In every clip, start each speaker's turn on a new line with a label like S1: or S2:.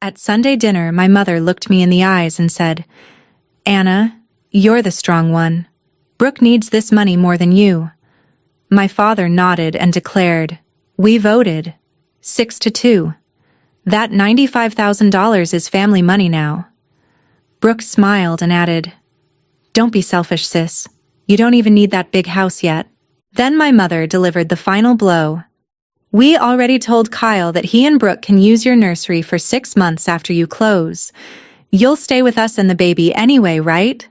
S1: At Sunday dinner, my mother looked me in the eyes and said, "Anna, you're the strong one. Brooke needs this money more than you." My father nodded and declared, "We voted. 6-2. That $95,000 is family money now." Brooke smiled and added, "Don't be selfish, sis. You don't even need that big house yet." Then my mother delivered the final blow. "We already told Kyle that he and Brooke can use your nursery for 6 months after you close. You'll stay with us and the baby anyway, right?"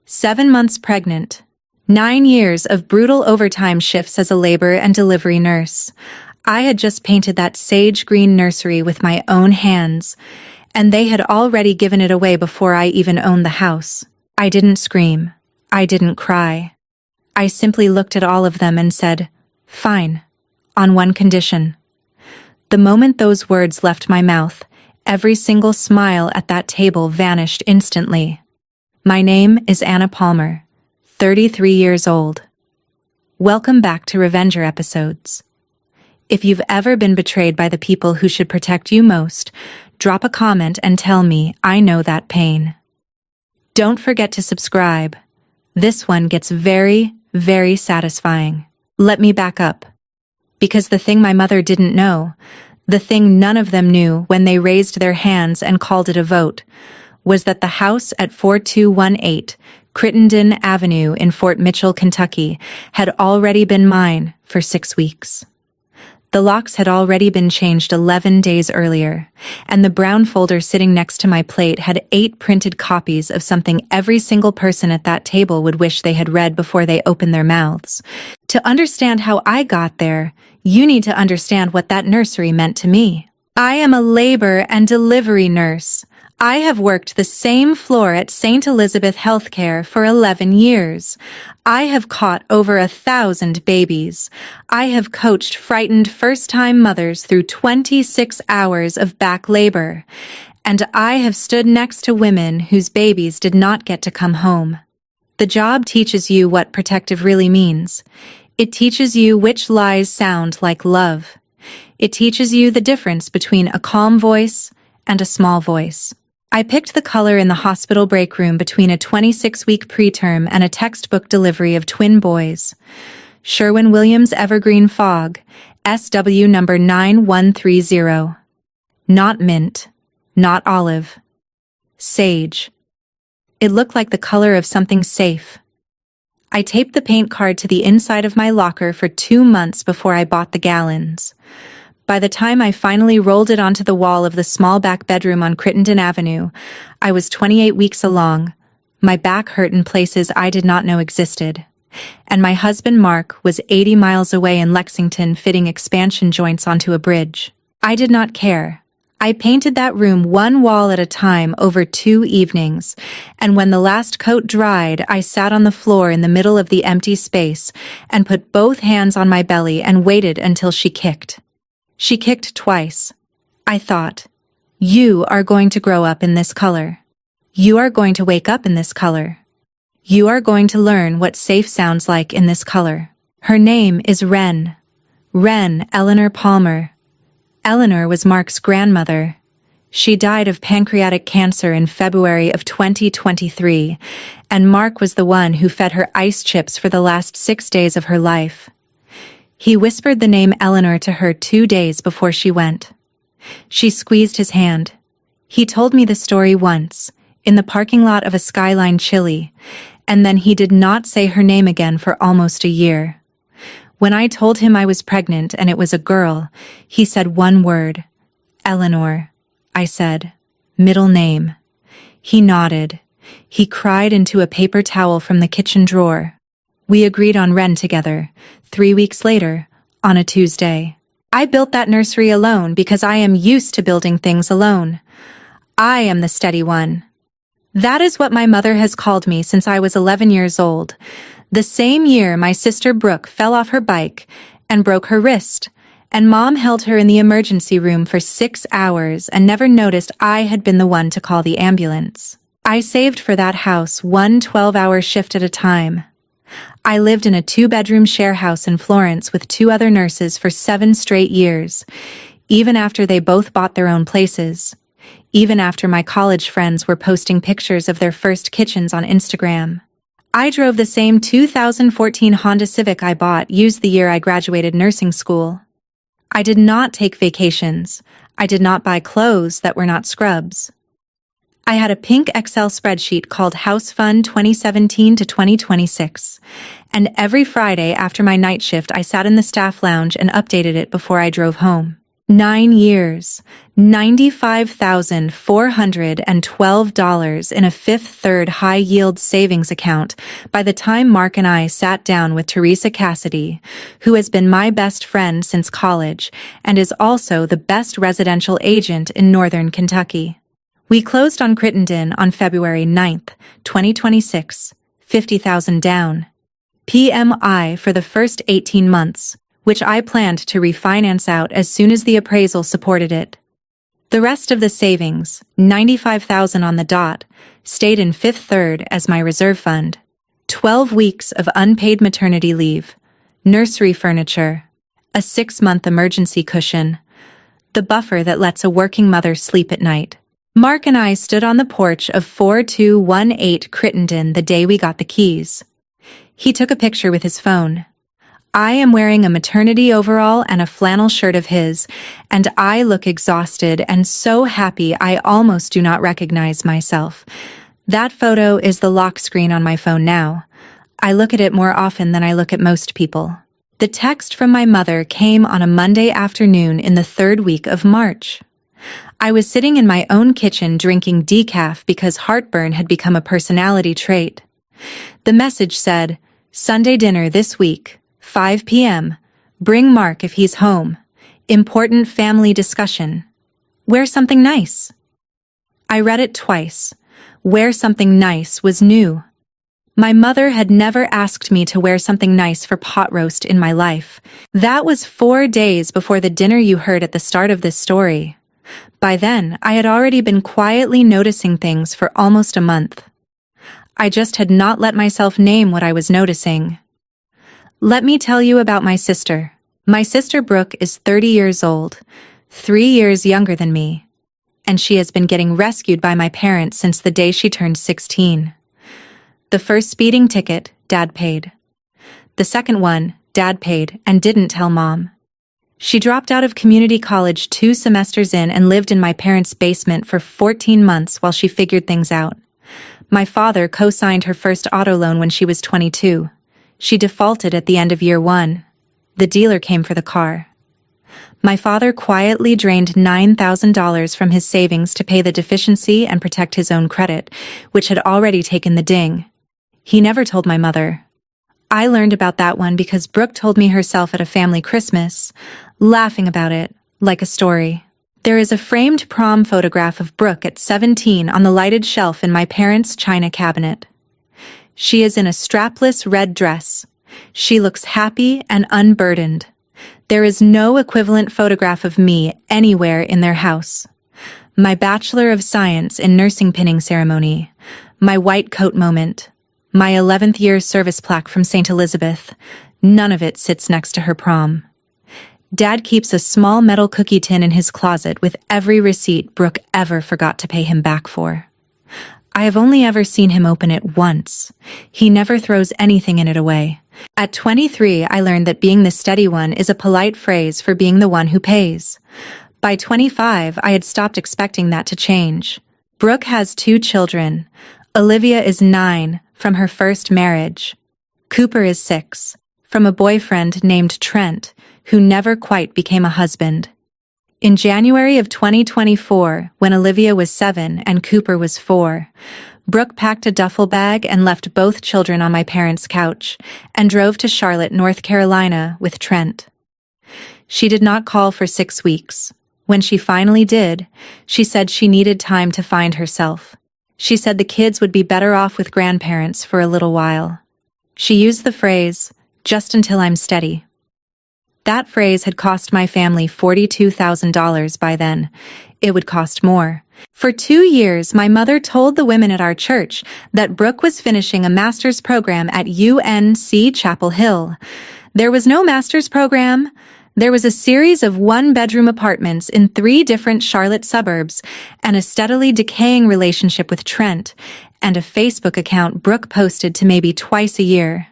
S1: 7 months pregnant. 9 years of brutal overtime shifts as a labor and delivery nurse. I had just painted that sage green nursery with my own hands, and they had already given it away before I even owned the house. I didn't scream. I didn't cry. I simply looked at all of them and said, "Fine, on one condition." The moment those words left my mouth, every single smile at that table vanished instantly. My name is Anna Palmer, 33 years old. Welcome back to Revenger Episodes. If you've ever been betrayed by the people who should protect you most, drop a comment and tell me. I know that pain. Don't forget to subscribe. This one gets very, very satisfying. Let me back up. Because the thing my mother didn't know, the thing none of them knew when they raised their hands and called it a vote, was that the house at 4218 Crittenden Avenue in Fort Mitchell, Kentucky, had already been mine for 6 weeks. The locks had already been changed 11 days earlier, and the brown folder sitting next to my plate had 8 printed copies of something every single person at that table would wish they had read before they opened their mouths. To understand how I got there, you need to understand what that nursery meant to me. I am a labor and delivery nurse. I have worked the same floor at St. Elizabeth Healthcare for 11 years. I have caught over 1,000 babies. I have coached frightened first-time mothers through 26 hours of back labor. And I have stood next to women whose babies did not get to come home. The job teaches you what protective really means. It teaches you which lies sound like love. It teaches you the difference between a calm voice and a small voice. I picked the color in the hospital break room between a 26-week preterm and a textbook delivery of twin boys. Sherwin-Williams Evergreen Fog, SW number 9130. Not mint, not olive. Sage. It looked like the color of something safe. I taped the paint card to the inside of my locker for 2 months before I bought the gallons. By the time I finally rolled it onto the wall of the small back bedroom on Crittenden Avenue, I was 28 weeks along. My back hurt in places I did not know existed. And my husband Mark was 80 miles away in Lexington fitting expansion joints onto a bridge. I did not care. I painted that room one wall at a time over 2 evenings, and when the last coat dried, I sat on the floor in the middle of the empty space and put both hands on my belly and waited until she kicked. She kicked twice. I thought, you are going to grow up in this color. You are going to wake up in this color. You are going to learn what safe sounds like in this color. Her name is Wren. Wren Eleanor Palmer. Eleanor was Mark's grandmother. She died of pancreatic cancer in February of 2023, and Mark was the one who fed her ice chips for the last 6 days of her life. He whispered the name Eleanor to her 2 days before she went. She squeezed his hand. He told me the story once, in the parking lot of a Skyline Chili, and then he did not say her name again for almost a year. When I told him I was pregnant and it was a girl, he said one word, "Eleanor." I said, "Middle name." He nodded. He cried into a paper towel from the kitchen drawer. We agreed on Wren together, 3 weeks later, on a Tuesday. I built that nursery alone because I am used to building things alone. I am the steady one. That is what my mother has called me since I was 11 years old. The same year my sister Brooke fell off her bike and broke her wrist, and Mom held her in the emergency room for 6 hours and never noticed I had been the one to call the ambulance. I saved for that house one 12-hour shift at a time. I lived in a 2-bedroom share house in Florence with 2 other nurses for 7 straight years, even after they both bought their own places. even after my college friends were posting pictures of their first kitchens on Instagram. I drove the same 2014 Honda Civic I bought used the year I graduated nursing school. I did not take vacations. I did not buy clothes that were not scrubs. I had a pink Excel spreadsheet called House Fund 2017 to 2026, and every Friday after my night shift I sat in the staff lounge and updated it before I drove home. 9 years, $95,412 in a Fifth Third high-yield savings account by the time Mark and I sat down with Teresa Cassidy, who has been my best friend since college and is also the best residential agent in Northern Kentucky. We closed on Crittenden on February 9th, 2026, $50,000 down. PMI for the first 18 months, which I planned to refinance out as soon as the appraisal supported it. The rest of the savings, $95,000 on the dot, stayed in Fifth Third as my reserve fund. 12 weeks of unpaid maternity leave, nursery furniture, a 6-month emergency cushion, the buffer that lets a working mother sleep at night. Mark and I stood on the porch of 4218 Crittenden the day we got the keys. He took a picture with his phone. I am wearing a maternity overall and a flannel shirt of his, and I look exhausted and so happy I almost do not recognize myself. That photo is the lock screen on my phone now. I look at it more often than I look at most people. The text from my mother came on a Monday afternoon in the 3rd week of March. I was sitting in my own kitchen drinking decaf because heartburn had become a personality trait. The message said, "Sunday dinner this week. 5 p.m. Bring Mark if he's home. Important family discussion. Wear something nice." I read it twice. Wear something nice was new. My mother had never asked me to wear something nice for pot roast in my life. That was 4 days before the dinner you heard at the start of this story. By then, I had already been quietly noticing things for almost a month. I just had not let myself name what I was noticing. Let me tell you about my sister. My sister Brooke is 30 years old, 3 years younger than me, and she has been getting rescued by my parents since the day she turned 16. The first speeding ticket, Dad paid. The second one, Dad paid and didn't tell Mom. She dropped out of community college 2 semesters in and lived in my parents' basement for 14 months while she figured things out. My father co-signed her first auto loan when she was 22. She defaulted at the end of year 1. The dealer came for the car. My father quietly drained $9,000 from his savings to pay the deficiency and protect his own credit, which had already taken the ding. He never told my mother. I learned about that one because Brooke told me herself at a family Christmas, laughing about it, like a story. There is a framed prom photograph of Brooke at 17 on the lighted shelf in my parents' china cabinet. She is in a strapless red dress. She looks happy and unburdened. There is no equivalent photograph of me anywhere in their house. My Bachelor of Science in nursing pinning ceremony, my white coat moment, my 11th year service plaque from St. Elizabeth, none of it sits next to her prom. Dad keeps a small metal cookie tin in his closet with every receipt Brooke ever forgot to pay him back for. I have only ever seen him open it once. He never throws anything in it away. At 23, I learned that being the steady one is a polite phrase for being the one who pays. By 25, I had stopped expecting that to change. Brooke has 2 children. Olivia is 9, from her first marriage. Cooper is 6, from a boyfriend named Trent, who never quite became a husband. In January of 2024, when Olivia was 7 and Cooper was 4, Brooke packed a duffel bag and left both children on my parents' couch and drove to Charlotte, North Carolina with Trent. She did not call for 6 weeks. When she finally did, she said she needed time to find herself. She said the kids would be better off with grandparents for a little while. She used the phrase, "just until I'm steady." That phrase had cost my family $42,000 by then. It would cost more. For 2 years, my mother told the women at our church that Brooke was finishing a master's program at UNC Chapel Hill. There was no master's program. There was a series of one-bedroom apartments in 3 different Charlotte suburbs, and a steadily decaying relationship with Trent, and a Facebook account Brooke posted to maybe twice a year.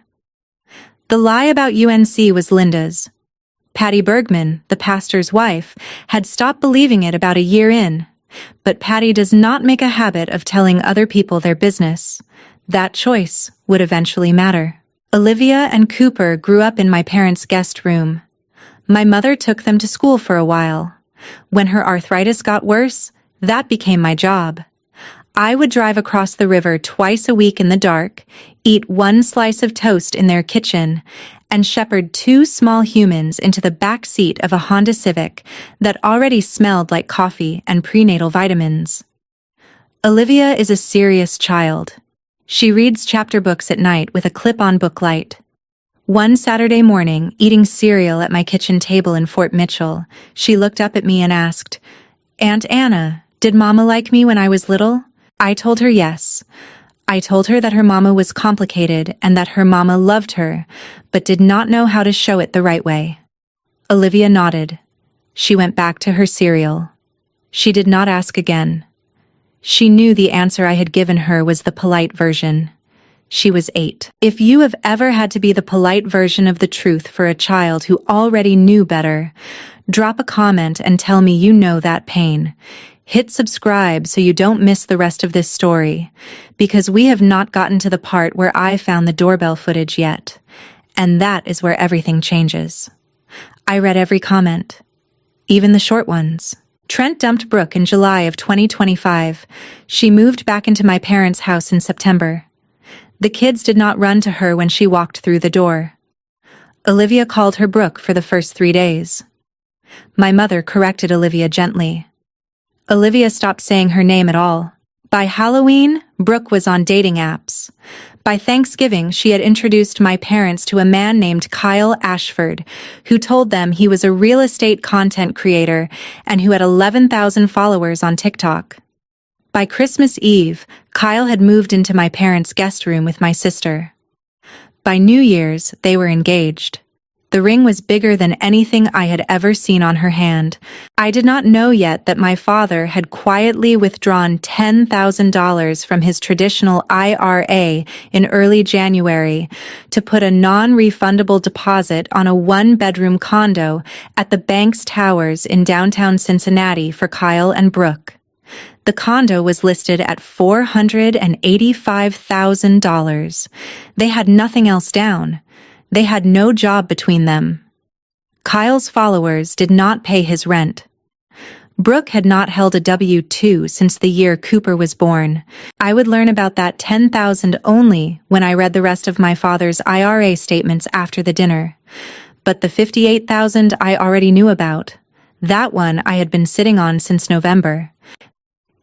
S1: The lie about UNC was Linda's. Patty Bergman, the pastor's wife, had stopped believing it about a year in. But Patty does not make a habit of telling other people their business. That choice would eventually matter. Olivia and Cooper grew up in my parents' guest room. My mother took them to school for a while. When her arthritis got worse, that became my job. I would drive across the river twice a week in the dark, eat 1 slice of toast in their kitchen, and shepherd 2 small humans into the back seat of a Honda Civic that already smelled like coffee and prenatal vitamins. Olivia is a serious child. She reads chapter books at night with a clip-on book light. One Saturday morning, eating cereal at my kitchen table in Fort Mitchell, she looked up at me and asked, "Aunt Anna, did Mama like me when I was little?" I told her yes. I told her that her mama was complicated and that her mama loved her, but did not know how to show it the right way. Olivia nodded. She went back to her cereal. She did not ask again. She knew the answer I had given her was the polite version. She was 8. If you have ever had to be the polite version of the truth for a child who already knew better, drop a comment and tell me you know that pain. Hit subscribe so you don't miss the rest of this story, because we have not gotten to the part where I found the doorbell footage yet, and that is where everything changes. I read every comment, even the short ones. Trent dumped Brooke in July of 2025. She moved back into my parents' house in September. The kids did not run to her when she walked through the door. Olivia called her Brooke for the first 3 days. My mother corrected Olivia gently. Olivia stopped saying her name at all. By Halloween, Brooke was on dating apps. By Thanksgiving, she had introduced my parents to a man named Kyle Ashford, who told them he was a real estate content creator and who had 11,000 followers on TikTok. By Christmas Eve, Kyle had moved into my parents' guest room with my sister. By New Year's, they were engaged. The ring was bigger than anything I had ever seen on her hand. I did not know yet that my father had quietly withdrawn $10,000 from his traditional IRA in early January to put a non-refundable deposit on a 1-bedroom condo at the Banks Towers in downtown Cincinnati for Kyle and Brooke. The condo was listed at $485,000. They had nothing else down. They had no job between them. Kyle's followers did not pay his rent. Brooke had not held a W-2 since the year Cooper was born. I would learn about that $10,000 only when I read the rest of my father's IRA statements after the dinner. But the $58,000 I already knew about. That one I had been sitting on since November.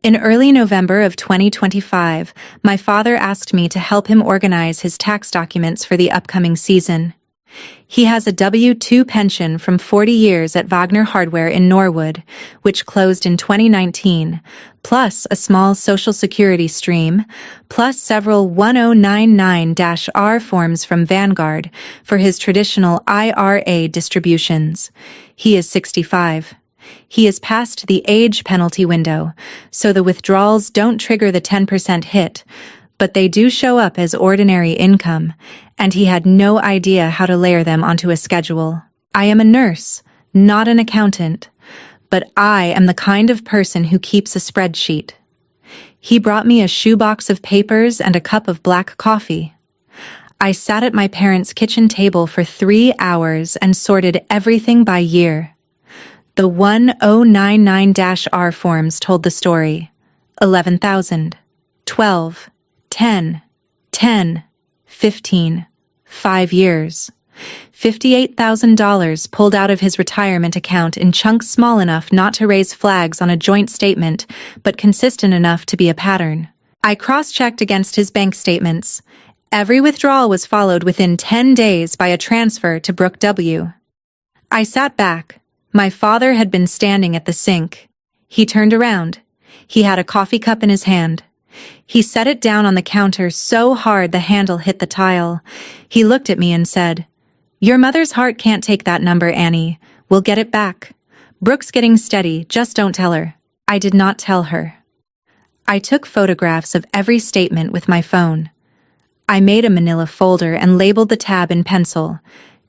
S1: In early November of 2025, my father asked me to help him organize his tax documents for the upcoming season. He has a W-2 pension from 40 years at Wagner Hardware in Norwood, which closed in 2019, plus a small Social Security stream, plus several 1099-R forms from Vanguard for his traditional IRA distributions. He is 65. He is past the age penalty window, so the withdrawals don't trigger the 10% hit, but they do show up as ordinary income, and he had no idea how to layer them onto a schedule. I am a nurse, not an accountant, but I am the kind of person who keeps a spreadsheet. He brought me a shoebox of papers and a cup of black coffee. I sat at my parents' kitchen table for 3 hours and sorted everything by year. The 1099-R forms told the story. 11,000, 12, 10, 10, 15, 5 years. $58,000 pulled out of his retirement account in chunks small enough not to raise flags on a joint statement, but consistent enough to be a pattern. I cross-checked against his bank statements. Every withdrawal was followed within 10 days by a transfer to Brooke W. I sat back. My father had been standing at the sink. He turned around. He had a coffee cup in his hand. He set it down on the counter so hard the handle hit the tile. He looked at me and said, "Your mother's heart can't take that number, Annie. We'll get it back. Brooke's getting steady, just don't tell her. I did not tell her. I took photographs of every statement with my phone. I made a manila folder and labeled the tab in pencil,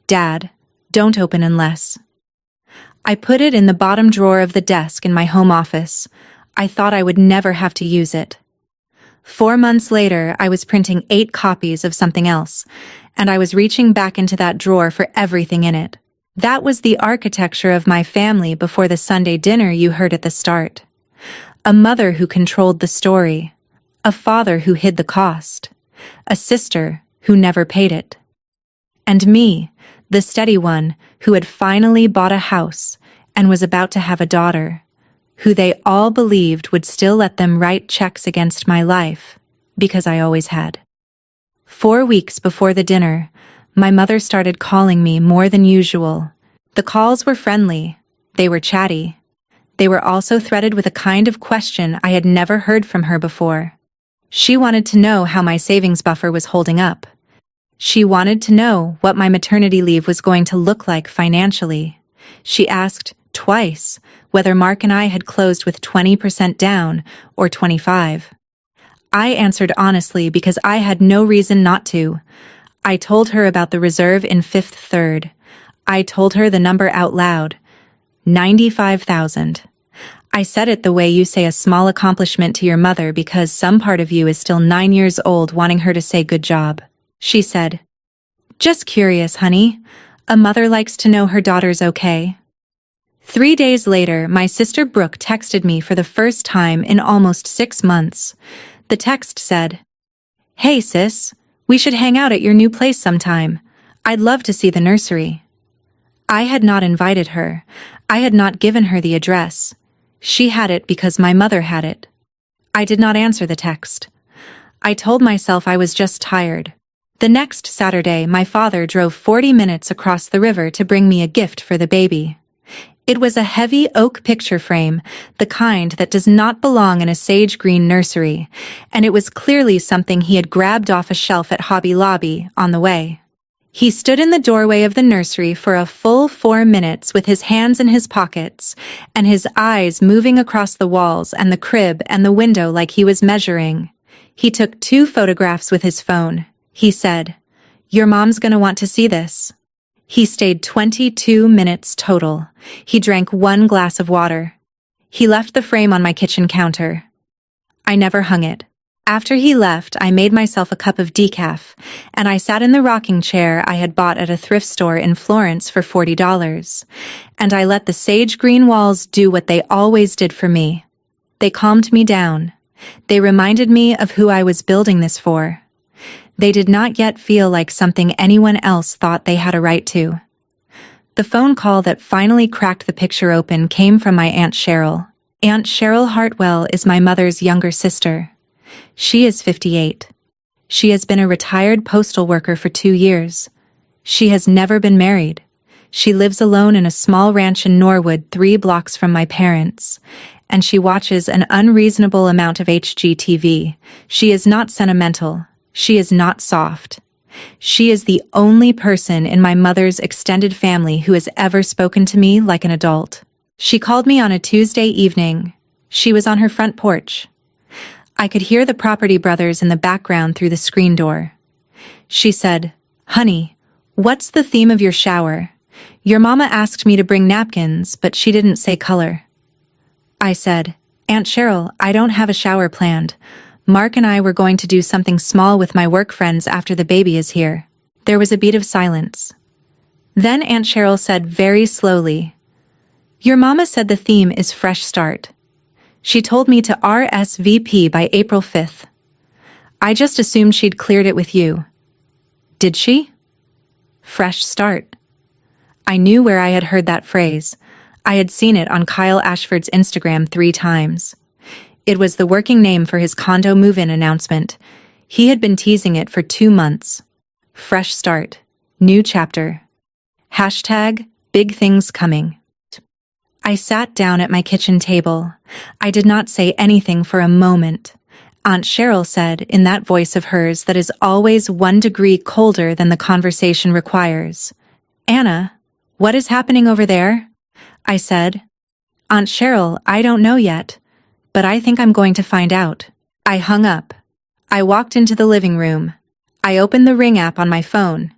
S1: Dad, don't open unless. I put it in the bottom drawer of the desk in my home office. I thought I would never have to use it. 4 months later, I was printing 8 copies of something else, and I was reaching back into that drawer for everything in it. That was the architecture of my family before the Sunday dinner you heard at the start. A mother who controlled the story. A father who hid the cost. A sister who never paid it. And me, the steady one, who had finally bought a house and was about to have a daughter, who they all believed would still let them write checks against my life, because I always had. 4 weeks before the dinner, my mother started calling me more than usual. The calls were friendly. They were chatty. They were also threaded with a kind of question I had never heard from her before. She wanted to know how my savings buffer was holding up. She wanted to know what my maternity leave was going to look like financially. She asked twice whether Mark and I had closed with 20% down or 25%. I answered honestly because I had no reason not to. I told her about the reserve in Fifth Third. I told her the number out loud. 95,000. I said it the way you say a small accomplishment to your mother because some part of you is still 9 years old wanting her to say good job. She said, "Just curious, honey. A mother likes to know her daughter's okay." 3 days later, my sister Brooke texted me for the first time in almost 6 months. The text said, "Hey sis, we should hang out at your new place sometime. I'd love to see the nursery." I had not invited her. I had not given her the address. She had it because my mother had it. I did not answer the text. I told myself I was just tired. The next Saturday, my father drove 40 minutes across the river to bring me a gift for the baby. It was a heavy oak picture frame, the kind that does not belong in a sage green nursery, and it was clearly something he had grabbed off a shelf at Hobby Lobby on the way. He stood in the doorway of the nursery for a full 4 minutes with his hands in his pockets and his eyes moving across the walls and the crib and the window like he was measuring. He took 2 photographs with his phone. He said, "Your mom's gonna want to see this." He stayed 22 minutes total. He drank 1 glass of water. He left the frame on my kitchen counter. I never hung it. After he left, I made myself a cup of decaf, and I sat in the rocking chair I had bought at a thrift store in Florence for $40, and I let the sage green walls do what they always did for me. They calmed me down. They reminded me of who I was building this for. They did not yet feel like something anyone else thought they had a right to. The phone call that finally cracked the picture open came from my Aunt Cheryl. Aunt Cheryl Hartwell is my mother's younger sister. She is 58. She has been a retired postal worker for 2 years. She has never been married. She lives alone in a small ranch in Norwood 3 blocks from my parents, and she watches an unreasonable amount of HGTV. She is not sentimental. She is not soft. She is the only person in my mother's extended family who has ever spoken to me like an adult. She called me on a Tuesday evening. She was on her front porch. I could hear the Property Brothers in the background through the screen door. She said, "Honey, what's the theme of your shower? Your mama asked me to bring napkins, but she didn't say color." I said, "Aunt Cheryl, I don't have a shower planned. Mark and I were going to do something small with my work friends after the baby is here." There was a beat of silence. Then Aunt Cheryl said very slowly, "Your mama said the theme is fresh start. She told me to RSVP by April 5th. I just assumed she'd cleared it with you." "Did she?" Fresh start. I knew where I had heard that phrase. I had seen it on Kyle Ashford's Instagram 3 times. It was the working name for his condo move-in announcement. He had been teasing it for 2 months. Fresh start. New chapter. Hashtag big things coming. I sat down at my kitchen table. I did not say anything for a moment. Aunt Cheryl said, in that voice of hers that is always 1 degree colder than the conversation requires, "Anna, what is happening over there?" I said. Aunt Cheryl, I don't know yet, but I think I'm going to find out. I hung up. I walked into the living room. I opened the Ring app on my phone.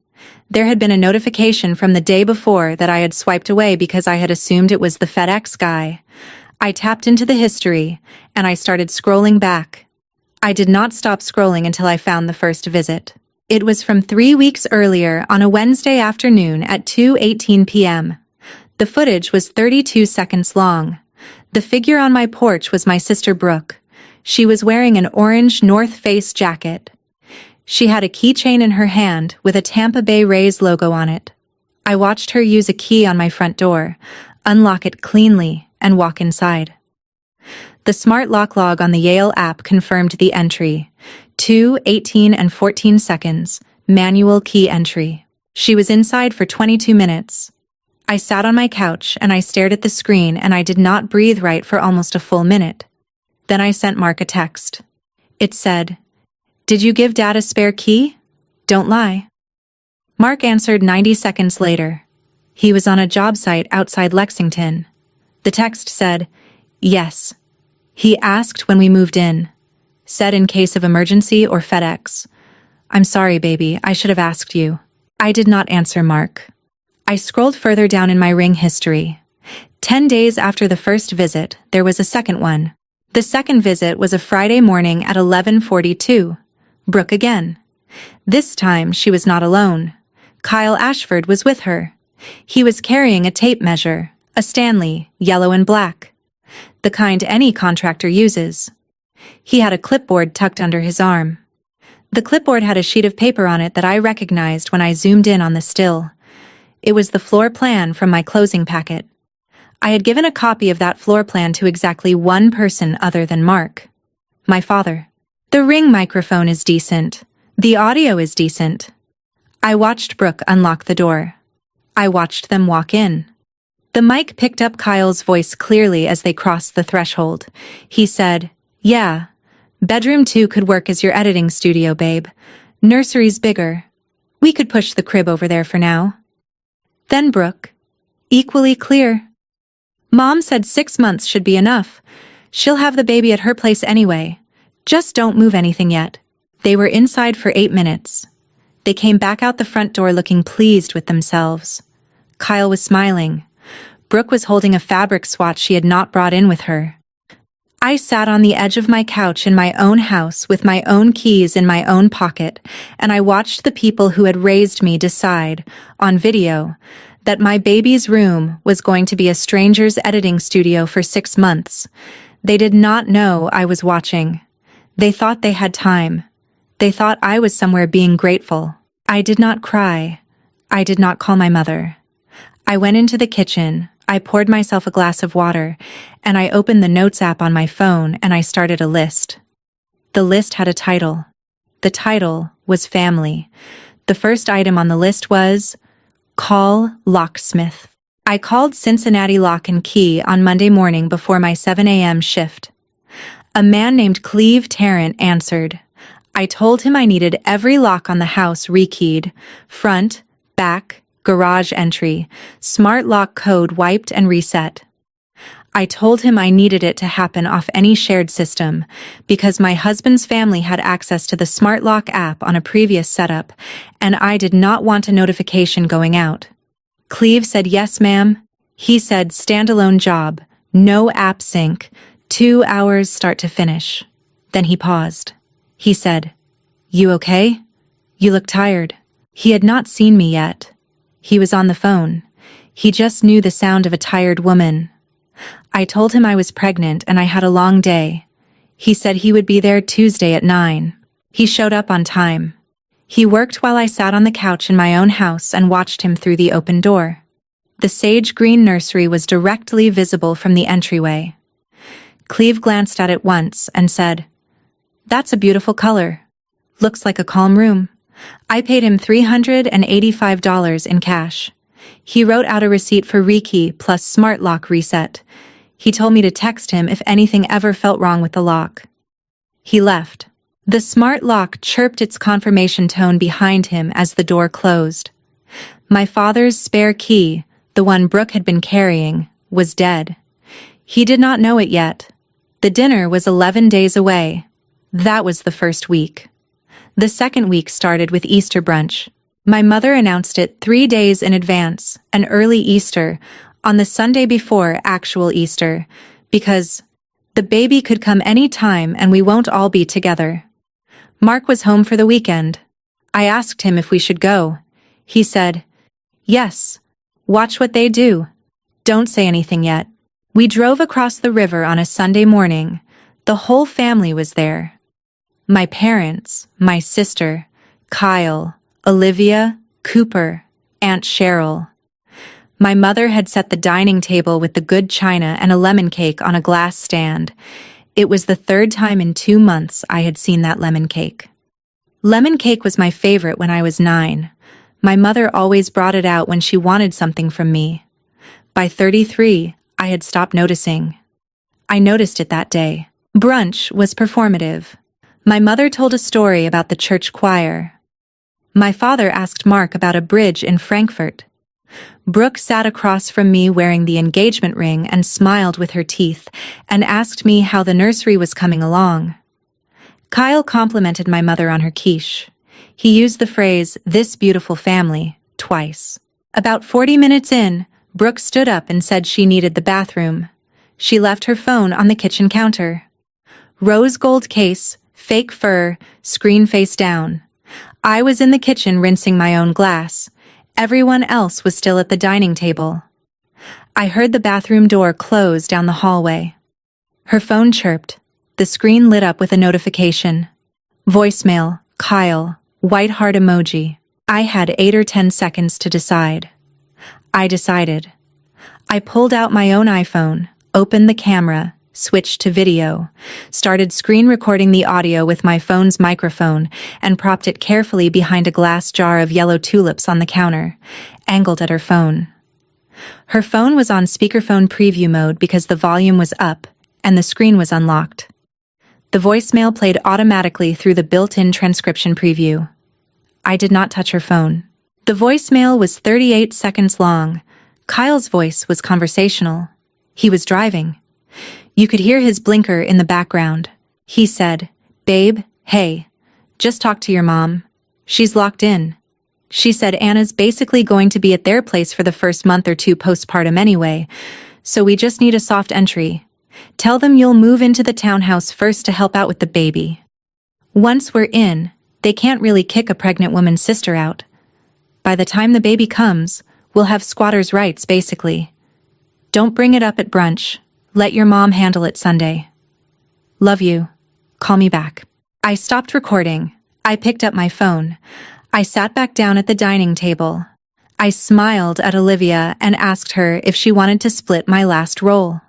S1: There had been a notification from the day before that I had swiped away because I had assumed it was the FedEx guy. I tapped into the history, and I started scrolling back. I did not stop scrolling until I found the first visit. It was from 3 weeks earlier on a Wednesday afternoon at 2:18 p.m. The footage was 32 seconds long. The figure on my porch was my sister Brooke. She was wearing an orange North Face jacket. She had a keychain in her hand with a Tampa Bay Rays logo on it. I watched her use a key on my front door, unlock it cleanly, and walk inside. The smart lock log on the Yale app confirmed the entry. 2:18 and 14 seconds, manual key entry. She was inside for 22 minutes. I sat on my couch and I stared at the screen and I did not breathe right for almost a full minute. Then I sent Mark a text. It said, "Did you give Dad a spare key? Don't lie." Mark answered 90 seconds later. He was on a job site outside Lexington. The text said, "Yes." He asked when we moved in. Said in case of emergency or FedEx. "I'm sorry, baby, I should have asked you." I did not answer Mark. I scrolled further down in my Ring history. 10 days after the first visit, there was a second one. The second visit was a Friday morning at 11:42. Brooke again. This time she was not alone. Kyle Ashford was with her. He was carrying a tape measure, a Stanley, yellow and black. The kind any contractor uses. He had a clipboard tucked under his arm. The clipboard had a sheet of paper on it that I recognized when I zoomed in on the still. It was the floor plan from my closing packet. I had given a copy of that floor plan to exactly one person other than Mark. My father. The Ring microphone is decent. The audio is decent. I watched Brooke unlock the door. I watched them walk in. The mic picked up Kyle's voice clearly as they crossed the threshold. He said, "Yeah, bedroom 2 could work as your editing studio, babe. Nursery's bigger. We could push the crib over there for now." Then Brooke, equally clear. "Mom said 6 months should be enough. She'll have the baby at her place anyway. Just don't move anything yet." They were inside for 8 minutes. They came back out the front door looking pleased with themselves. Kyle was smiling. Brooke was holding a fabric swatch she had not brought in with her. I sat on the edge of my couch in my own house with my own keys in my own pocket, and I watched the people who had raised me decide, on video, that my baby's room was going to be a stranger's editing studio for 6 months. They did not know I was watching. They thought they had time. They thought I was somewhere being grateful. I did not cry. I did not call my mother. I went into the kitchen. I poured myself a glass of water, and I opened the Notes app on my phone and I started a list. The list had a title. The title was Family. The first item on the list was, "Call Locksmith." I called Cincinnati Lock and Key on Monday morning before my 7 a.m. shift. A man named Cleve Tarrant answered. I told him I needed every lock on the house rekeyed, front, back, garage entry, smart lock code wiped and reset. I told him I needed it to happen off any shared system, because my husband's family had access to the smart lock app on a previous setup, and I did not want a notification going out. Cleve said, "Yes, ma'am." He said, "Standalone job, no app sync, 2 hours start to finish." Then he paused. He said, "You okay? You look tired." He had not seen me yet. He was on the phone. He just knew the sound of a tired woman. I told him I was pregnant and I had a long day. He said he would be there Tuesday at 9. He showed up on time. He worked while I sat on the couch in my own house and watched him through the open door. The sage green nursery was directly visible from the entryway. Cleve glanced at it once and said, "That's a beautiful color. Looks like a calm room." I paid him $385 in cash. He wrote out a receipt for rekey plus smart lock reset. He told me to text him if anything ever felt wrong with the lock. He left. The smart lock chirped its confirmation tone behind him as the door closed. My father's spare key, the one Brooke had been carrying, was dead. He did not know it yet. The dinner was 11 days away. That was the first week. The second week started with Easter brunch. My mother announced it 3 days in advance, an early Easter, on the Sunday before actual Easter, because the baby could come any time and we won't all be together. Mark was home for the weekend. I asked him if we should go. He said, "Yes. Watch what they do. Don't say anything yet." We drove across the river on a Sunday morning. The whole family was there. My parents, my sister, Kyle, Olivia, Cooper, Aunt Cheryl. My mother had set the dining table with the good china and a lemon cake on a glass stand. It was the third time in 2 months I had seen that lemon cake. Lemon cake was my favorite when I was 9. My mother always brought it out when she wanted something from me. By 33, I had stopped noticing. I noticed it that day. Brunch was performative. My mother told a story about the church choir. My father asked Mark about a bridge in Frankfurt. Brooke sat across from me wearing the engagement ring and smiled with her teeth and asked me how the nursery was coming along. Kyle complimented my mother on her quiche. He used the phrase, "this beautiful family," twice. About 40 minutes in, Brooke stood up and said she needed the bathroom. She left her phone on the kitchen counter. Rose gold case, fake fur, screen face down. I was in the kitchen rinsing my own glass. Everyone else was still at the dining table. I heard the bathroom door close down the hallway. Her phone chirped. The screen lit up with a notification. Voicemail, Kyle, white heart emoji. I had 8 or 10 seconds to decide. I decided. I pulled out my own iPhone, opened the camera, switched to video, started screen recording the audio with my phone's microphone, and propped it carefully behind a glass jar of yellow tulips on the counter, angled at her phone. Her phone was on speakerphone preview mode because the volume was up and the screen was unlocked. The voicemail played automatically through the built-in transcription preview. I did not touch her phone. The voicemail was 38 seconds long. Kyle's voice was conversational. He was driving. You could hear his blinker in the background. He said, "Babe, hey, just talk to your mom. She's locked in. She said Anna's basically going to be at their place for the first month or 2 postpartum anyway, so we just need a soft entry. Tell them you'll move into the townhouse first to help out with the baby. Once we're in, they can't really kick a pregnant woman's sister out. By the time the baby comes, we'll have squatters' rights, basically. Don't bring it up at brunch. Let your mom handle it Sunday. Love you. Call me back." I stopped recording. I picked up my phone. I sat back down at the dining table. I smiled at Olivia and asked her if she wanted to split my last roll.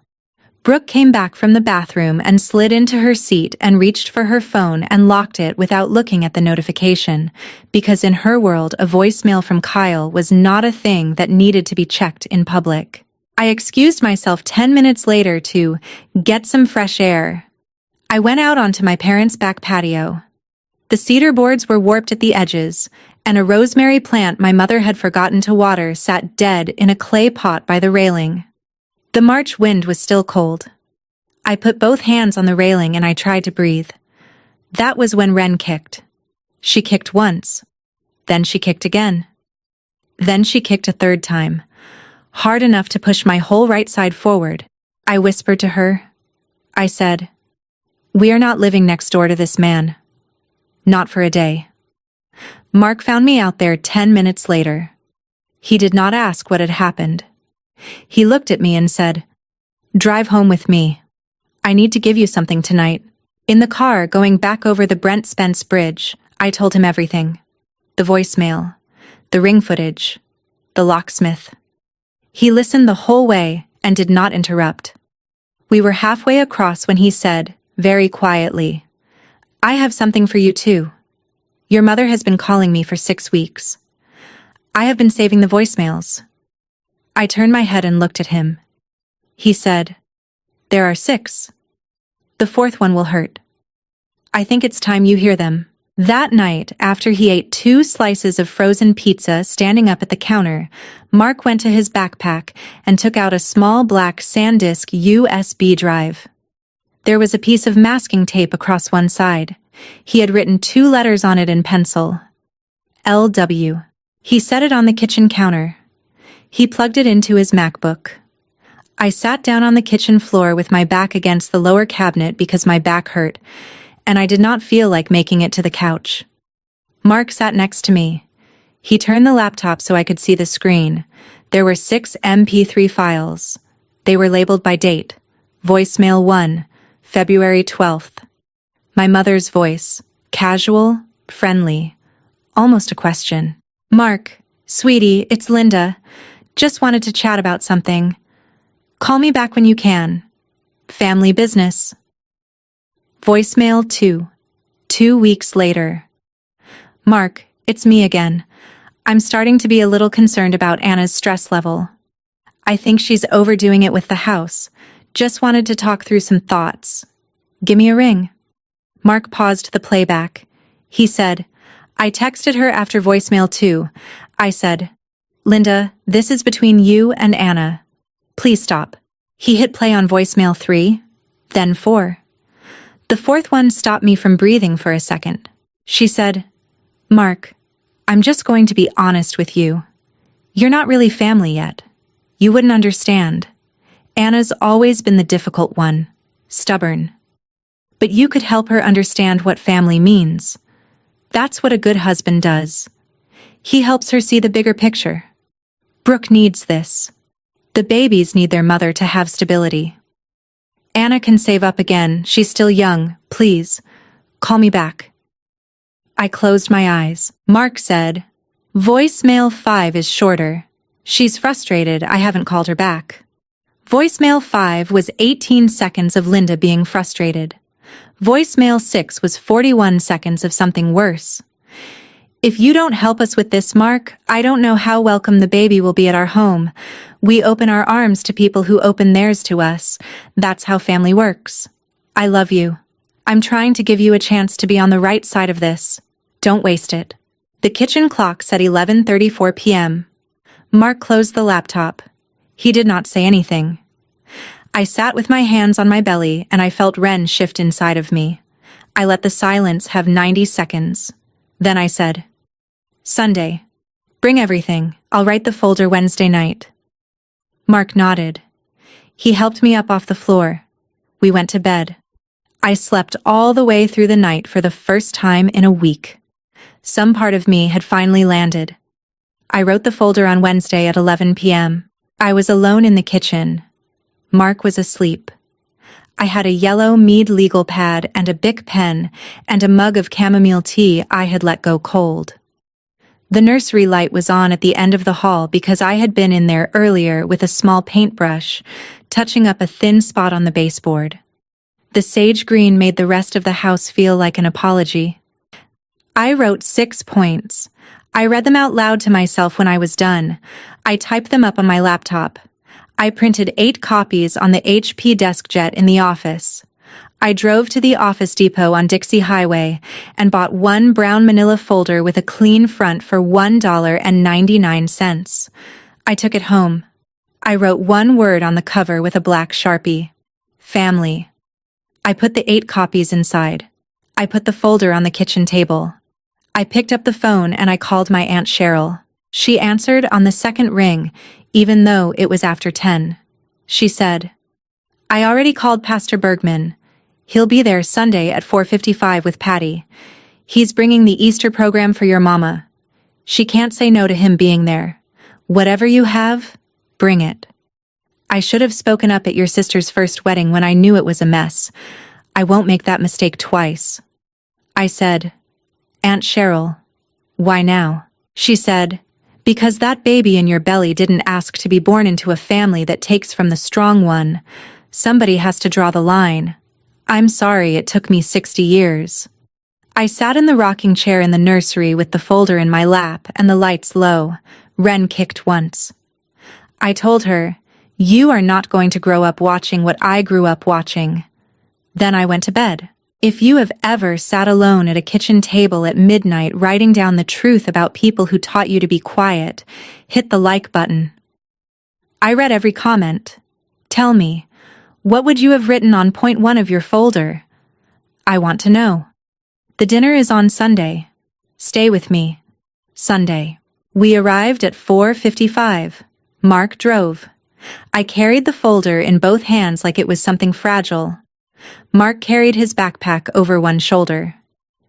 S1: Brooke came back from the bathroom and slid into her seat and reached for her phone and locked it without looking at the notification, because in her world a voicemail from Kyle was not a thing that needed to be checked in public. I excused myself 10 minutes later to get some fresh air. I went out onto my parents' back patio. The cedar boards were warped at the edges, and a rosemary plant my mother had forgotten to water sat dead in a clay pot by the railing. The March wind was still cold. I put both hands on the railing and I tried to breathe. That was when Wren kicked. She kicked once. Then she kicked again. Then she kicked a third time, hard enough to push my whole right side forward. I whispered to her. I said, "We are not living next door to this man. Not for a day." Mark found me out there 10 minutes later. He did not ask what had happened. He looked at me and said, "Drive home with me. I need to give you something tonight." In the car going back over the Brent Spence Bridge, I told him everything. The voicemail, the ring footage, the locksmith. He listened the whole way and did not interrupt. We were halfway across when he said, very quietly, "I have something for you too. Your mother has been calling me for 6 weeks. I have been saving the voicemails." I turned my head and looked at him. He said, "There are 6. The 4th one will hurt. I think it's time you hear them." That night, after he ate 2 slices of frozen pizza standing up at the counter, Mark went to his backpack and took out a small black SanDisk USB drive. There was a piece of masking tape across one side. He had written 2 letters on it in pencil. LW. He set it on the kitchen counter. He plugged it into his MacBook. I sat down on the kitchen floor with my back against the lower cabinet because my back hurt, and I did not feel like making it to the couch. Mark sat next to me. He turned the laptop so I could see the screen. There were 6 MP3 files. They were labeled by date. Voicemail 1, February 12th. My mother's voice, casual, friendly, almost a question. Mark, sweetie, it's Linda. Just wanted to chat about something. Call me back when you can. Family business. Voicemail 2, 2 weeks later. Mark, it's me again. I'm starting to be a little concerned about Anna's stress level. I think she's overdoing it with the house. Just wanted to talk through some thoughts. Give me a ring. Mark paused the playback. He said, I texted her after voicemail 2. I said, Linda, this is between you and Anna. Please stop. He hit play on voicemail 3, then 4. The 4th one stopped me from breathing for a second. She said, Mark, I'm just going to be honest with you. You're not really family yet. You wouldn't understand. Anna's always been the difficult one, stubborn. But you could help her understand what family means. That's what a good husband does. He helps her see the bigger picture. Brooke needs this. The babies need their mother to have stability. Anna can save up again. She's still young. Please, call me back. I closed my eyes. Mark said, Voicemail 5 is shorter. She's frustrated I haven't called her back. Voicemail 5 was 18 seconds of Linda being frustrated. Voicemail 6 was 41 seconds of something worse. If you don't help us with this, Mark, I don't know how welcome the baby will be at our home. We open our arms to people who open theirs to us. That's how family works. I love you. I'm trying to give you a chance to be on the right side of this. Don't waste it. The kitchen clock said 11:34 p.m. Mark closed the laptop. He did not say anything. I sat with my hands on my belly and I felt Ren shift inside of me. I let the silence have 90 seconds. Then I said, Sunday. Bring everything. I'll write the folder Wednesday night. Mark nodded. He helped me up off the floor. We went to bed. I slept all the way through the night for the first time in a week. Some part of me had finally landed. I wrote the folder on Wednesday at 11 p.m. I was alone in the kitchen. Mark was asleep. I had a yellow Mead legal pad and a Bic pen and a mug of chamomile tea I had let go cold. The nursery light was on at the end of the hall because I had been in there earlier with a small paintbrush, touching up a thin spot on the baseboard. The sage green made the rest of the house feel like an apology. I wrote 6 points. I read them out loud to myself when I was done. I typed them up on my laptop. I printed 8 copies on the HP DeskJet in the office. I drove to the Office Depot on Dixie Highway and bought 1 brown manila folder with a clean front for $1.99. I took it home. I wrote 1 word on the cover with a black Sharpie. Family. I put the 8 copies inside. I put the folder on the kitchen table. I picked up the phone and I called my Aunt Cheryl. She answered on the second ring, even though it was after 10. She said, I already called Pastor Bergman. He'll be there Sunday at 4:55 with Patty. He's bringing the Easter program for your mama. She can't say no to him being there. Whatever you have, bring it. I should have spoken up at your sister's first wedding when I knew it was a mess. I won't make that mistake twice. I said, Aunt Cheryl, why now? She said, because that baby in your belly didn't ask to be born into a family that takes from the strong one. Somebody has to draw the line. I'm sorry it took me 60 years. I sat in the rocking chair in the nursery with the folder in my lap and the lights low. Ren kicked once. I told her, you are not going to grow up watching what I grew up watching. Then I went to bed. If you have ever sat alone at a kitchen table at midnight writing down the truth about people who taught you to be quiet, hit the like button. I read every comment. Tell me, what would you have written on point 1 of your folder? I want to know. The dinner is on Sunday. Stay with me. Sunday. We arrived at 4:55. Mark drove. I carried the folder in both hands like it was something fragile. Mark carried his backpack over one shoulder.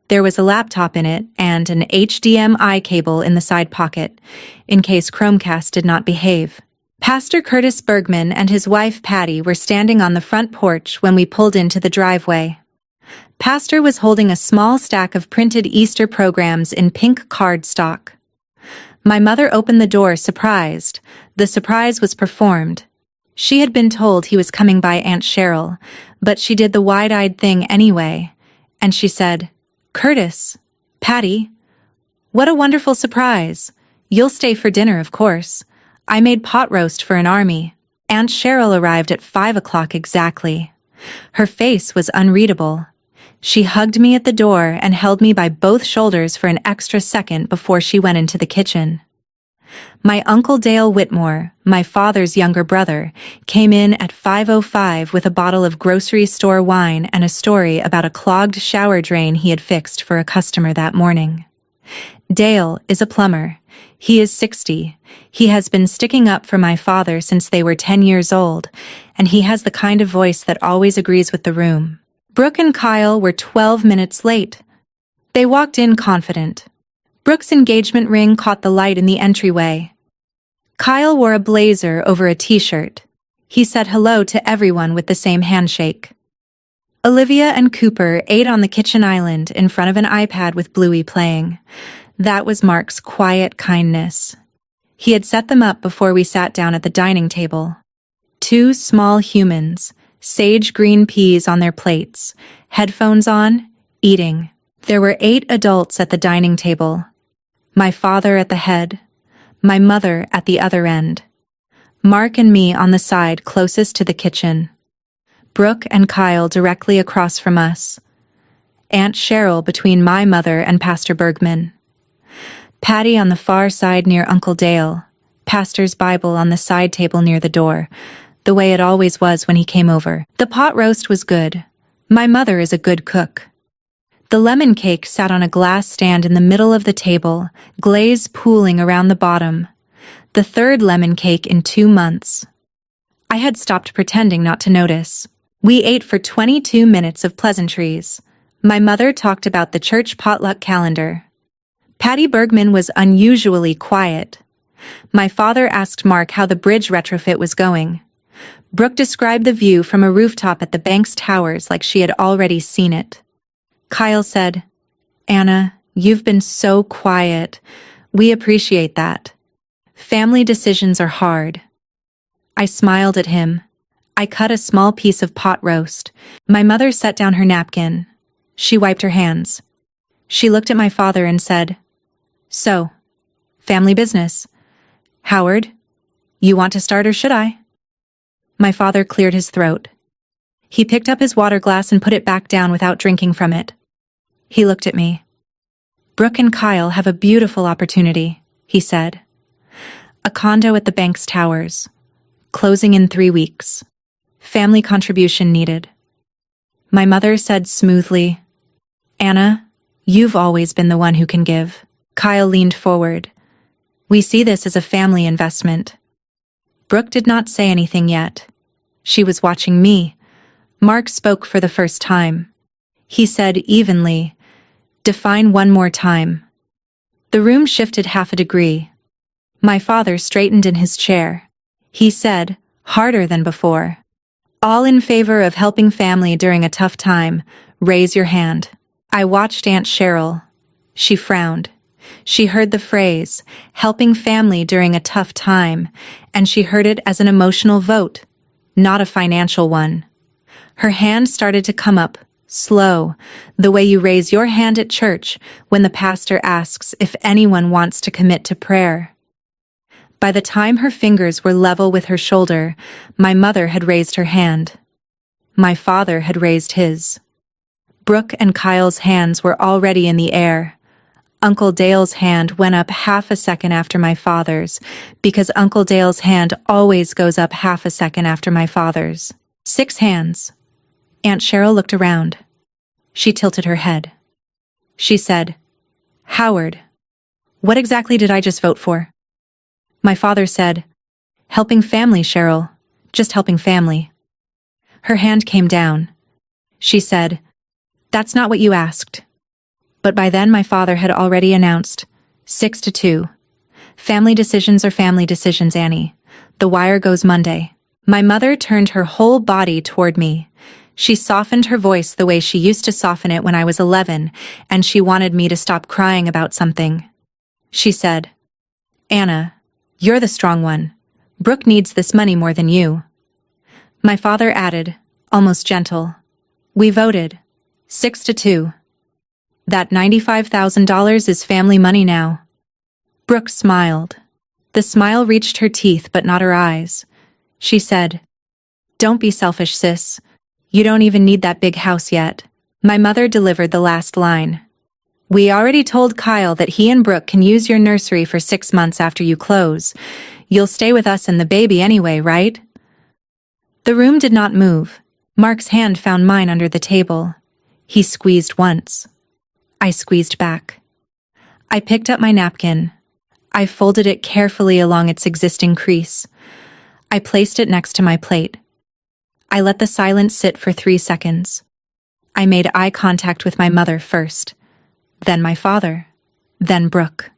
S1: There was a laptop in it and an HDMI cable in the side pocket, in case Chromecast did not behave. Pastor Curtis Bergman and his wife Patty were standing on the front porch when we pulled into the driveway. Pastor was holding a small stack of printed Easter programs in pink cardstock. My mother opened the door surprised. The surprise was performed. She had been told he was coming by Aunt Cheryl, but she did the wide-eyed thing anyway, and she said, "Curtis, Patty, what a wonderful surprise. You'll stay for dinner, of course. I made pot roast for an army." Aunt Cheryl arrived at 5 o'clock exactly. Her face was unreadable. She hugged me at the door and held me by both shoulders for an extra second before she went into the kitchen. My Uncle Dale Whitmore, my father's younger brother, came in at 5:05 with a bottle of grocery store wine and a story about a clogged shower drain he had fixed for a customer that morning. Dale is a plumber. He is 60. He has been sticking up for my father since they were 10 years old, and he has the kind of voice that always agrees with the room. Brooke and Kyle were 12 minutes late. They walked in confident. Brooke's engagement ring caught the light in the entryway. Kyle wore a blazer over a t-shirt. He said hello to everyone with the same handshake. Olivia and Cooper ate on the kitchen island in front of an iPad with Bluey playing. That was Mark's quiet kindness. He had set them up before we sat down at the dining table. 2 small humans, sage green peas on their plates, headphones on, eating. There were 8 adults at the dining table. My father at the head, my mother at the other end. Mark and me on the side closest to the kitchen. Brooke and Kyle directly across from us. Aunt Cheryl between my mother and Pastor Bergman. Patty on the far side near Uncle Dale. Pastor's Bible on the side table near the door, the way it always was when he came over. The pot roast was good. My mother is a good cook. The lemon cake sat on a glass stand in the middle of the table, glaze pooling around the bottom. The 3rd lemon cake in 2 months. I had stopped pretending not to notice. We ate for 22 minutes of pleasantries. My mother talked about the church potluck calendar. Patty Bergman was unusually quiet. My father asked Mark how the bridge retrofit was going. Brooke described the view from a rooftop at the bank's towers like she had already seen it. Kyle said, "Anna, you've been so quiet. We appreciate that. Family decisions are hard." I smiled at him. I cut a small piece of pot roast. My mother set down her napkin. She wiped her hands. She looked at my father and said, "So, family business. Howard, you want to start or should I?" My father cleared his throat. He picked up his water glass and put it back down without drinking from it. He looked at me. "Brooke and Kyle have a beautiful opportunity," he said. "A condo at the bank's towers. Closing in 3 weeks. Family contribution needed." My mother said smoothly, "Anna, you've always been the one who can give." Kyle leaned forward. "We see this as a family investment." Brooke did not say anything yet. She was watching me. Mark spoke for the first time. He said evenly, "Define one more time." The room shifted half a degree. My father straightened in his chair. He said, harder than before, "All in favor of helping family during a tough time, raise your hand." I watched Aunt Cheryl. She frowned. She heard the phrase, helping family during a tough time, and she heard it as an emotional vote, not a financial one. Her hand started to come up, slow, the way you raise your hand at church when the pastor asks if anyone wants to commit to prayer. By the time her fingers were level with her shoulder, my mother had raised her hand. My father had raised his. Brooke and Kyle's hands were already in the air. Uncle Dale's hand went up half a second after my father's, because Uncle Dale's hand always goes up half a second after my father's. 6 hands. Aunt Cheryl looked around. She tilted her head. She said, "Howard, what exactly did I just vote for?" My father said, "Helping family, Cheryl. Just helping family." Her hand came down. She said, "That's not what you asked." But by then my father had already announced, 6-2. Family decisions are family decisions, Annie. The wire goes Monday. My mother turned her whole body toward me. She softened her voice the way she used to soften it when I was 11, and she wanted me to stop crying about something. She said, "Anna, you're the strong one. Brooke needs this money more than you." My father added, almost gentle, "We voted. 6-2. That $95,000 is family money now." Brooke smiled. The smile reached her teeth but not her eyes. She said, "Don't be selfish, sis. You don't even need that big house yet." My mother delivered the last line. "We already told Kyle that he and Brooke can use your nursery for 6 months after you close. You'll stay with us and the baby anyway, right?" The room did not move. Mark's hand found mine under the table. He squeezed once. I squeezed back. I picked up my napkin. I folded it carefully along its existing crease. I placed it next to my plate. I let the silence sit for 3 seconds. I made eye contact with my mother first, then my father, then Brooke,